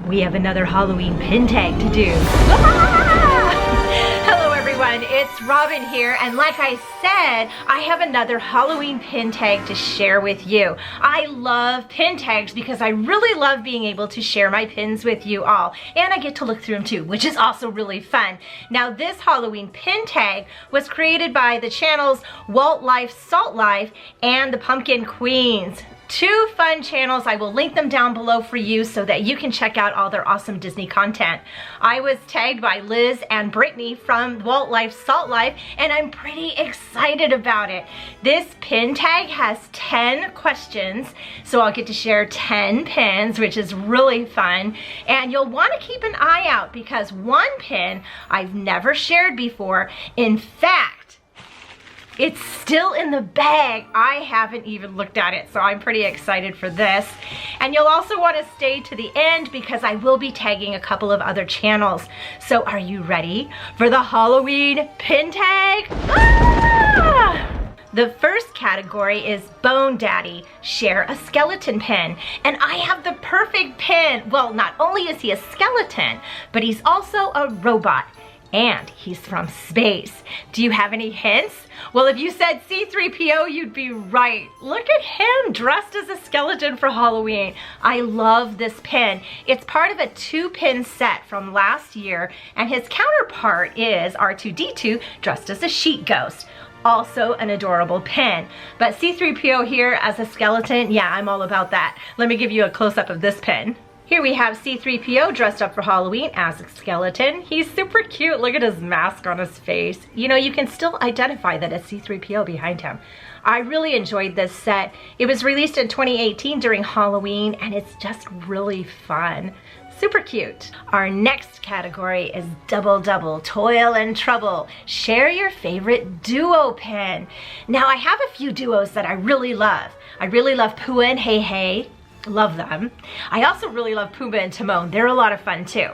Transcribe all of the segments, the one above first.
we have another Halloween pin tag to do. Hello everyone, it's Robin here, and like I said, I have another Halloween pin tag to share with you. I love pin tags because I really love being able to share my pins with you all, and I get to look through them too, which is also really fun. Now this Halloween pin tag was created by the channels WaltLifeSaltLife and the Pumpkin Queens. Two fun channels. I will link them down below for you so that you can check out all their awesome Disney content. I was tagged by Liz and Brittany from WaltLifeSaltLife, and I'm pretty excited about it. This pin tag has 10 questions, so I'll get to share 10 pins, which is really fun. And you'll want to keep an eye out because one pin I've never shared before. In fact, it's still in the bag. I haven't even looked at it, so I'm pretty excited for this. And you'll also want to stay to the end because I will be tagging a couple of other channels. So are you ready for the Halloween pin tag? The first category is Bone Daddy, share a skeleton pin. And I have the perfect pin. Well, not only is he a skeleton, but he's also a robot. And he's from space. Do you have any hints? Well, if you said C-3PO, you'd be right. Look at him dressed as a skeleton for Halloween. I love this pin. It's part of a 2-pin set from last year, and his counterpart is R2-D2 dressed as a sheet ghost. Also an adorable pin. But C-3PO here as a skeleton, yeah, I'm all about that. Let me give you a close-up of this pin. Here we have C-3PO dressed up for Halloween as a skeleton. He's super cute. Look at his mask on his face. You know, you can still identify that it's C-3PO behind him. I really enjoyed this set. It was released in 2018 during Halloween, and it's just really fun. Super cute. Our next category is Double Double, Toil and Trouble. Share your favorite duo pin. Now, I have a few duos that I really love. I really love Pua and Hey Hey. Love them. I also really love Pumbaa and Timon. They're a lot of fun too.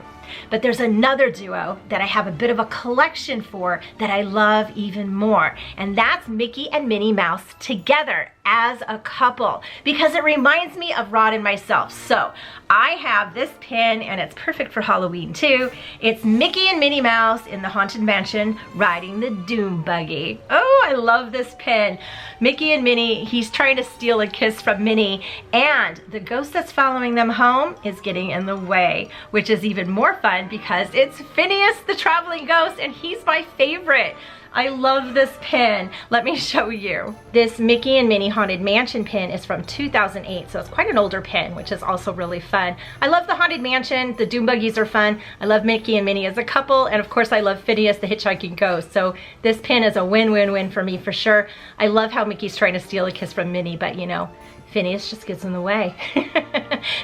But there's another duo that I have a bit of a collection for that I love even more. And that's Mickey and Minnie Mouse together as a couple because it reminds me of Rod and myself. So I have this pin and it's perfect for Halloween too. It's Mickey and Minnie Mouse in the Haunted Mansion riding the Doom Buggy. Oh, I love this pin. Mickey and Minnie, he's trying to steal a kiss from Minnie, and the ghost that's following them home is getting in the way, which is even more fun because it's Phineas the traveling ghost and he's my favorite. I love this pin. Let me show you. This Mickey and Minnie Haunted Mansion pin is from 2008, so it's quite an older pin, which is also really fun. I love the Haunted Mansion. The Doom Buggies are fun. I love Mickey and Minnie as a couple, and of course I love Phineas the Hitchhiking Ghost, so this pin is a win-win-win for me for sure. I love how Mickey's trying to steal a kiss from Minnie, but you know, Phineas just gets in the way.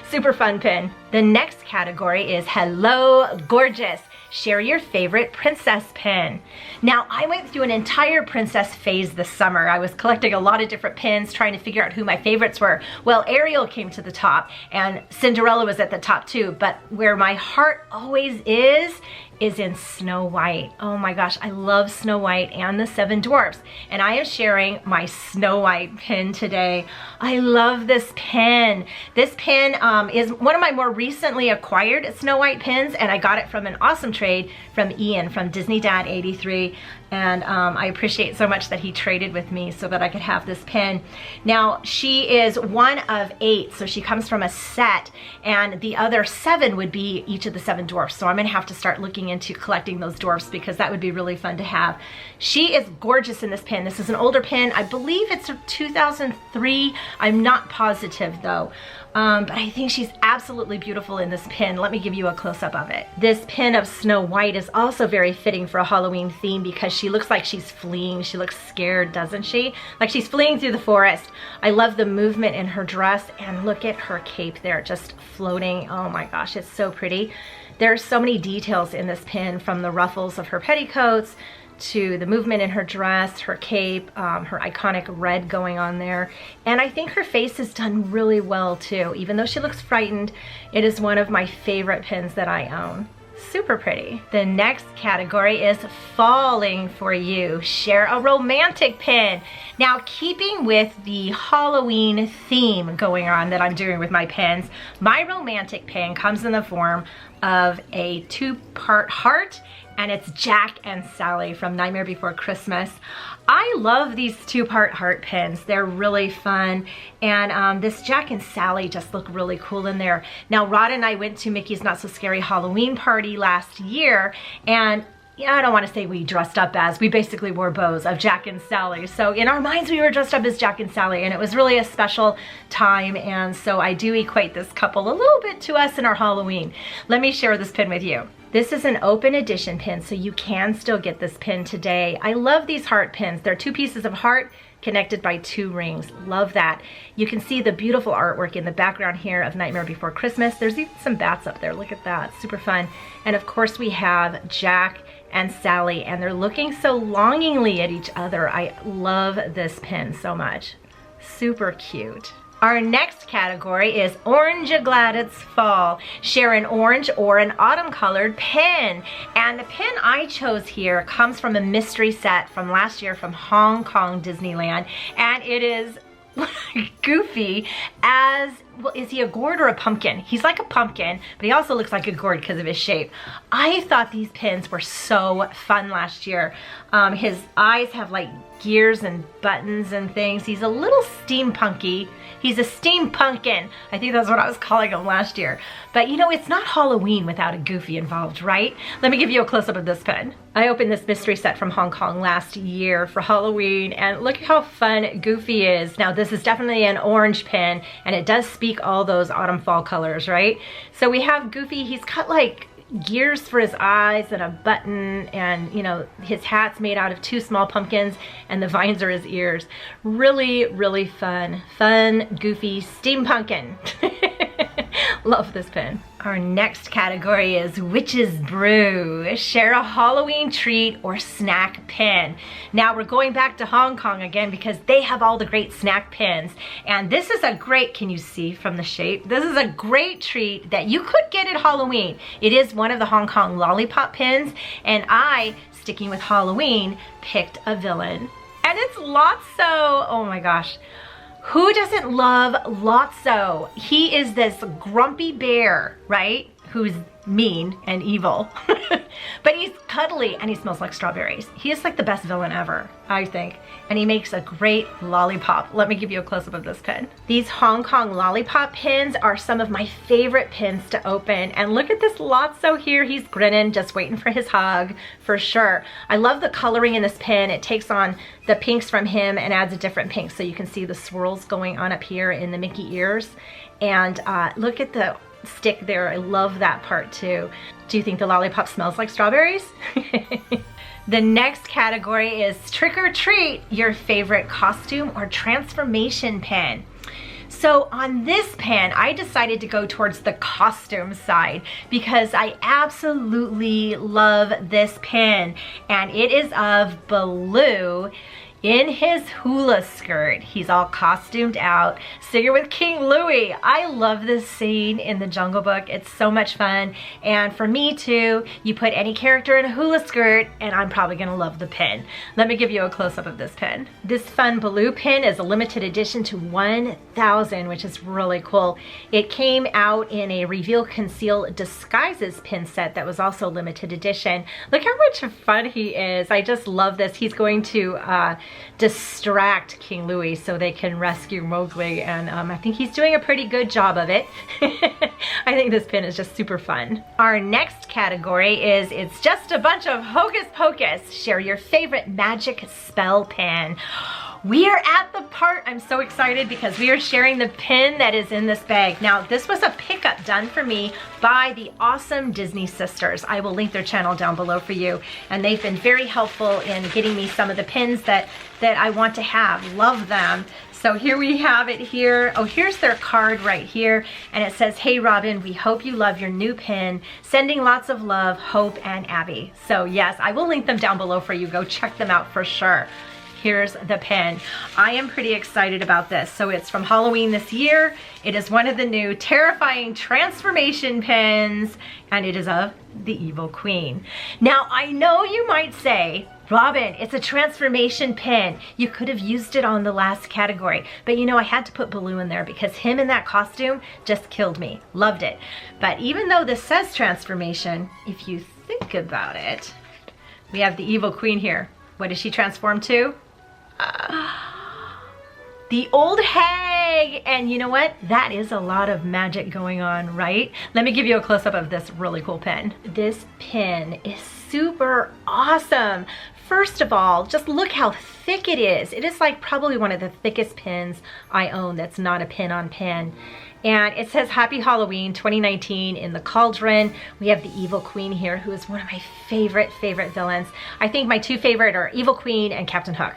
Super fun pin. The next category is Hello Gorgeous. Share your favorite princess pin. Now, I went through an entire princess phase this summer. I was collecting a lot of different pins, trying to figure out who my favorites were. Well, Ariel came to the top, and Cinderella was at the top too, but where my heart always is in Snow White. Oh my gosh, I love Snow White and the 7 Dwarfs, and I am sharing my Snow White pin today. I love this pin. This pin is one of my more recently acquired Snow White pins, and I got it from an awesome trade from Ian from Disney Dad 83, and I appreciate so much that he traded with me so that I could have this pin. Now, she is one of 8, so she comes from a set, and the other 7 would be each of the 7 dwarfs, so I'm gonna have to start looking into collecting those dwarfs because that would be really fun to have. She is gorgeous in this pin. This is an older pin. I believe it's a 2003. I'm not positive though. But I think she's absolutely beautiful in this pin. Let me give you a close-up of it. This pin of Snow White is also very fitting for a Halloween theme because she looks like she's fleeing. She looks scared, doesn't she? Like she's fleeing through the forest. I love the movement in her dress, and look at her cape there, just floating. Oh my gosh, it's so pretty. There are so many details in this pin, from the ruffles of her petticoats to the movement in her dress, her cape, her iconic red going on there. And I think her face is done really well too. Even though she looks frightened, it is one of my favorite pins that I own. Super pretty. The next category is falling for you. Share a romantic pin. Now, keeping with the Halloween theme going on that I'm doing with my pins, my romantic pin comes in the form of a 2-part heart, and it's Jack and Sally from Nightmare Before Christmas. I love these 2-part heart pins. They're really fun, and this Jack and Sally just look really cool in there. Now, Rod and I went to Mickey's Not So Scary Halloween party last year, and yeah, I don't want to say we dressed up as, we basically wore bows of Jack and Sally. So in our minds, we were dressed up as Jack and Sally, and it was really a special time. And so I do equate this couple a little bit to us in our Halloween. Let me share this pin with you. This is an open edition pin, so you can still get this pin today. I love these heart pins. They're 2 pieces of heart connected by 2 rings. Love that. You can see the beautiful artwork in the background here of Nightmare Before Christmas. There's even some bats up there. Look at that. Super fun. And of course we have Jack and Sally, and they're looking so longingly at each other. I love this pin so much. Super cute. Our next category is Orange Ya Glad It's Fall. Share an orange or an autumn colored pin. And the pin I chose here comes from a mystery set from last year from Hong Kong Disneyland. And it is Goofy as, well, is he a gourd or a pumpkin? He's like a pumpkin, but he also looks like a gourd because of his shape. I thought these pins were so fun last year. His eyes have like gears and buttons and things. He's a little steampunky. He's a steampunkin. I think that's what I was calling him last year. But you know, it's not Halloween without a Goofy involved, right? Let me give you a close-up of this pin. I opened this mystery set from Hong Kong last year for Halloween, and look how fun Goofy is. Now, this is definitely an orange pin, and it does speak all those autumn fall colors, right? So we have Goofy. He's got like gears for his eyes and a button, and you know, his hat's made out of 2 small pumpkins, and the vines are his ears. Really, really fun Goofy steampunkin. Love this pin. Our next category is Witch's Brew. Share a Halloween treat or snack pin. Now we're going back to Hong Kong again because they have all the great snack pins. And this is a great, can you see from the shape? This is a great treat that you could get at Halloween. It is one of the Hong Kong lollipop pins, and I, sticking with Halloween, picked a villain. And it's Lotso. Oh my gosh. Who doesn't love Lotso? He is this grumpy bear, right? Who's mean and evil. But he's cuddly and he smells like strawberries. He is like the best villain ever, I think. And he makes a great lollipop. Let me give you a close-up of this pin. These Hong Kong lollipop pins are some of my favorite pins to open. And look at this Lotso here. He's grinning, just waiting for his hug, for sure. I love the coloring in this pin. It takes on the pinks from him and adds a different pink. So you can see the swirls going on up here in the Mickey ears. And look at the stick there. I love that part too. Do you think the lollipop smells like strawberries? The next category is Trick or Treat, your favorite costume or transformation pin. So on this pin, I decided to go towards the costume side because I absolutely love this pin, and it is of Baloo in his hula skirt. He's all costumed out, singing with King Louie. I love this scene in the Jungle Book. It's so much fun. And for me too, you put any character in a hula skirt and I'm probably gonna love the pin. Let me give you a close-up of this pin. This fun Baloo pin is a limited edition to 1,000, which is really cool. It came out in a Reveal, Conceal, Disguises pin set that was also limited edition. Look how much fun he is. I just love this. He's going to distract King Louie so they can rescue Mowgli, and I think he's doing a pretty good job of it. I think this pin is just super fun. Our next category is It's Just a Bunch of Hocus Pocus. Share your favorite magic spell pin. We are at the part, I'm so excited because we are sharing the pin that is in this bag. Now, this was a pickup done for me by the awesome Disney sisters. I will link their channel down below for you. And they've been very helpful in getting me some of the pins that I want to have. Love them. So here we have it here. Oh, here's their card right here. And it says, "Hey Robin, we hope you love your new pin. Sending lots of love, Hope and Abby." So yes, I will link them down below for you. Go check them out for sure. here's the pin. I am pretty excited about this. So it's from Halloween this year. It is one of the new terrifying transformation pins, and it is of the Evil Queen. Now, I know you might say, Robin, it's a transformation pin. You could have used it on the last category. But you know, I had to put Baloo in there because him in that costume just killed me. Loved it. But even though this says transformation, if you think about it, we have the Evil Queen here. What does she transform to? The old hag. And you know what? That is a lot of magic going on, right? Let me give you a close-up of this really cool pin. This pin is super awesome. First of all, just look how thick it is. It is like probably one of the thickest pins I own that's not a pin on pin. And it says Happy Halloween 2019 in the cauldron. We have the Evil Queen here, who is one of my favorite villains. I think my two favorite are Evil Queen and Captain Hook.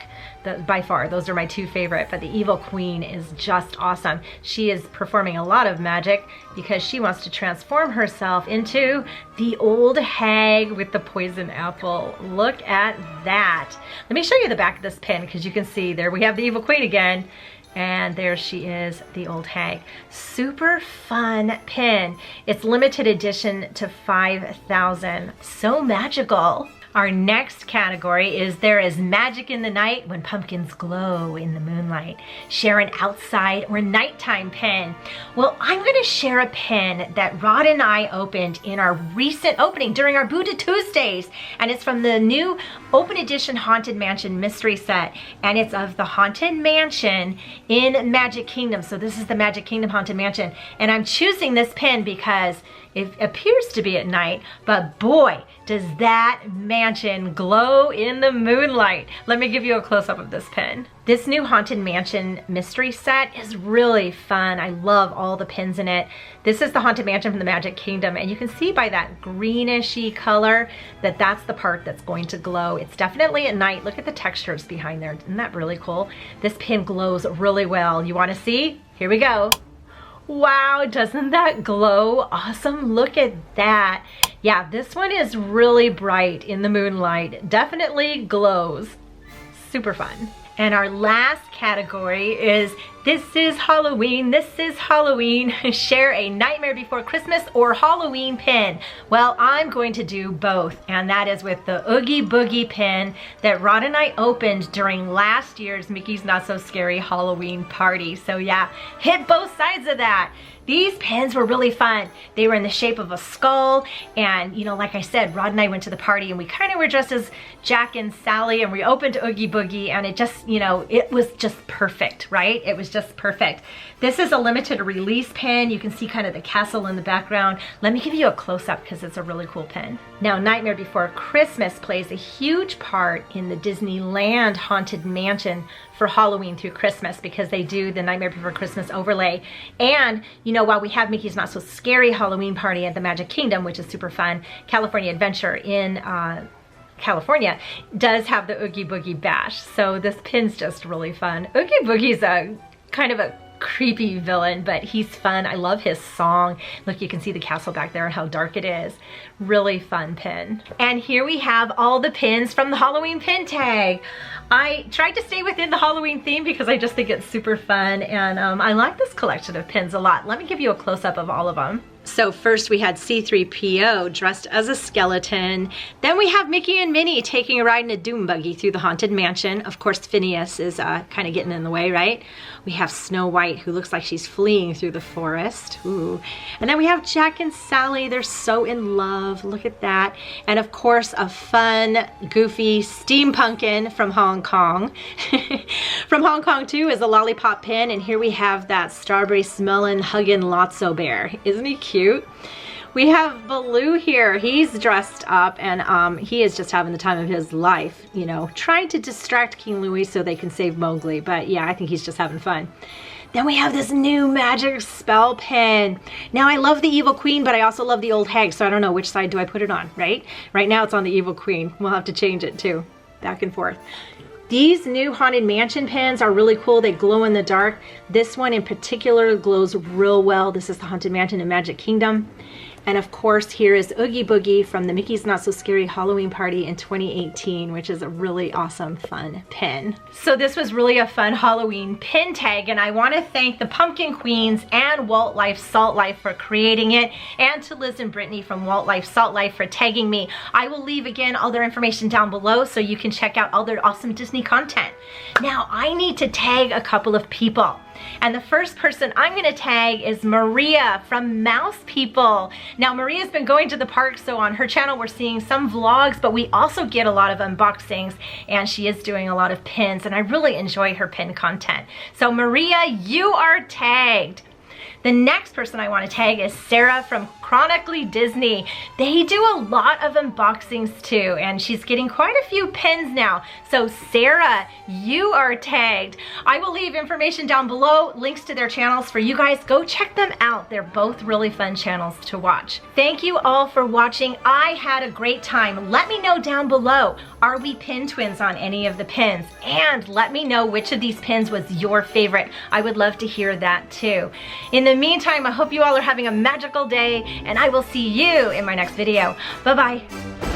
By far, those are my two favorite, but the Evil Queen is just awesome. She is performing a lot of magic because she wants to transform herself into the old hag with the poison apple. Look at that. Let me show you the back of this pin because you can see there we have the Evil Queen again. And there she is, the old hag. Super fun pin. It's limited edition to 5,000. So magical. Our next category is There is Magic in the Night When Pumpkins Glow in the Moonlight. Share an outside or nighttime pin. Well, I'm going to share a pin that Rod and I opened in our recent opening during our Buddha Tuesdays. And it's from the new Open Edition Haunted Mansion mystery set. And it's of the Haunted Mansion in Magic Kingdom. So this is the Magic Kingdom Haunted Mansion. And I'm choosing this pin because it appears to be at night, but boy, does that mansion glow in the moonlight. Let me give you a close-up of this pin. This new Haunted Mansion mystery set is really fun. I love all the pins in it. This is the Haunted Mansion from the Magic Kingdom, and you can see by that greenish-y color that that's the part that's going to glow. It's definitely at night. Look at the textures behind there. Isn't that really cool? This pin glows really well. You want to see? Here we go. Wow, doesn't that glow awesome? Look at that. Yeah, this one is really bright in the moonlight. Definitely glows. Super fun. And our last category is This is Halloween, this is Halloween. Share a Nightmare Before Christmas or Halloween pin. Well, I'm going to do both, and that is with the Oogie Boogie pin that Rod and I opened during last year's Mickey's Not So Scary Halloween party. So yeah, hit both sides of that. These pins were really fun. They were in the shape of a skull, and you know, like I said, Rod and I went to the party and we kind of were dressed as Jack and Sally, and we opened Oogie Boogie, and it just, you know, it was just perfect, right? It was just perfect. This is a limited release pin. You can see kind of the castle in the background. Let me give you a close-up because it's a really cool pin. Now, Nightmare Before Christmas plays a huge part in the Disneyland Haunted Mansion for Halloween through Christmas because they do the Nightmare Before Christmas overlay. And, you know, while we have Mickey's Not So Scary Halloween party at the Magic Kingdom, which is super fun, California Adventure in California does have the Oogie Boogie Bash. So this pin's just really fun. Oogie Boogie's a kind of a creepy villain, but he's fun. I love his song. Look, you can see the castle back there and how dark it is. Really fun pin. And here we have all the pins from the Halloween pin tag. I tried to stay within the Halloween theme because I just think it's super fun, and I like this collection of pins a lot. Let me give you a close-up of all of them. So first we had C-3PO dressed as a skeleton. Then we have Mickey and Minnie taking a ride in a doom buggy through the Haunted Mansion. Of course, Phineas is kind of getting in the way, right? We have Snow White, who looks like she's fleeing through the forest. Ooh. And then we have Jack and Sally. They're so in love. Look at that. And of course, a fun, goofy steampunkin from Hong Kong. From Hong Kong, too, is a lollipop pin. And here we have that strawberry smelling, hugging Lotso bear. Isn't he cute? We have Baloo here. He's dressed up, and he is just having the time of his life, you know, trying to distract King Louie so they can save Mowgli. But yeah, I think he's just having fun. Then we have this new magic spell pin. Now, I love the Evil Queen, but I also love the old hag, so I don't know which side do I put it on, right? Right now it's on the Evil Queen. We'll have to change it too, back and forth. These new Haunted Mansion pins are really cool. They glow in the dark. This one in particular glows real well. This is the Haunted Mansion in Magic Kingdom. And of course, here is Oogie Boogie from the Mickey's Not So Scary Halloween Party in 2018, which is a really awesome, fun pin. So this was really a fun Halloween pin tag, and I want to thank the Pumpkin Queens and WaltLifeSaltLife for creating it, and to Liz and Brittany from WaltLifeSaltLife for tagging me. I will leave again all their information down below so you can check out all their awesome Disney content. Now I need to tag a couple of people. And the first person I'm gonna tag is Maria from Mouse People. Now Maria's been going to the park, so on her channel we're seeing some vlogs, but we also get a lot of unboxings, and she is doing a lot of pins, and I really enjoy her pin content. So Maria, you are tagged. The next person I want to tag is Sarah from Chronically Disney. They do a lot of unboxings too, and she's getting quite a few pins now. So Sarah, you are tagged. I will leave information down below, links to their channels for you guys. Go check them out. They're both really fun channels to watch. Thank you all for watching. I had a great time. Let me know down below, are we pin twins on any of the pins? And let me know which of these pins was your favorite. I would love to hear that too. In the meantime, I hope you all are having a magical day, and I will see you in my next video. Bye-bye.